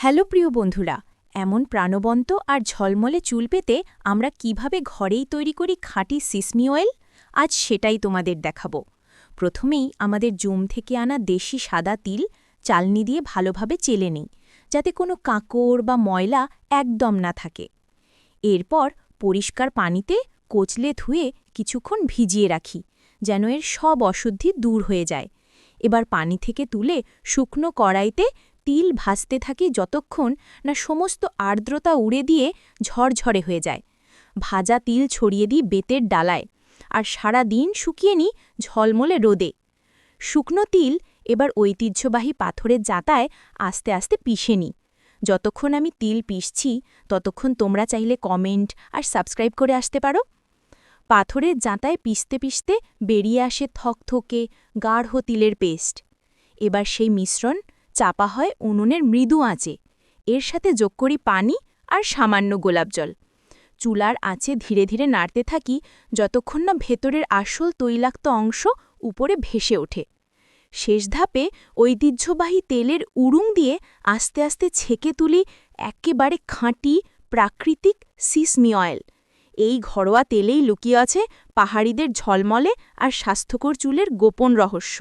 Hello প্রিয় বন্ধুরা, এমন প্রাণবন্ত আর ঝলমলে চুল পেতে আমরা কিভাবে ঘরেই তৈরি করি খাঁটি সিসমি অয়েল, আজ সেটাই তোমাদের দেখাবো। প্রথমেই আমাদের জুম থেকে আনা দেশি সাদা তিল চালনি দিয়ে ভালোভাবে চেলে নিই, যাতে কোনো কাঁকড় বা ময়লা একদম না থাকে। এরপর পরিষ্কার পানিতে কচলে ধুয়ে কিছুক্ষণ ভিজিয়ে রাখি, যেন এর সব অশুদ্ধি দূর হয়ে যায়। এবার পানি থেকে তুলে শুকনো কড়াইতে তিল ভাজতে থাকি যতক্ষণ না সমস্ত আর্দ্রতা উড়ে দিয়ে ঝরঝরে হয়ে যায়। ভাজা তিল ছড়িয়ে দিই বেতের ডালায়, আর সারা দিন শুকিয়ে নিই ঝলমলে রোদে। শুকনো তিল এবার ঐতিহ্যবাহী পাথরের জাঁতায় আস্তে আস্তে পিষে নিই। যতক্ষণ আমি তিল পিষছি ততক্ষণ তোমরা চাইলে কমেন্ট আর সাবস্ক্রাইব করে আসতে পারো। পাথরের জাঁতায় পিষতে পিষতে বেরিয়ে আসে থকথকে গাঢ় তিলের পেস্ট। এবার সেই মিশ্রণ চাপা হয় উনুনের মৃদু আঁচে। এর সাথে যোগ করি পানি আর সামান্য গোলাপ জল। চুলার আঁচে ধীরে ধীরে নাড়তে থাকি যতক্ষণ না ভেতরের আসল তৈলাক্ত অংশ উপরে ভেসে ওঠে। শেষ ধাপে ঐতিহ্যবাহী তেলের উড়ুং দিয়ে আস্তে আস্তে ছেঁকে তুলি একেবারে খাঁটি প্রাকৃতিক সিসমি অয়েল। এই ঘরোয়া তেলেই লুকিয়ে আছে পাহাড়িদের ঝলমলে আর স্বাস্থ্যকর চুলের গোপন রহস্য।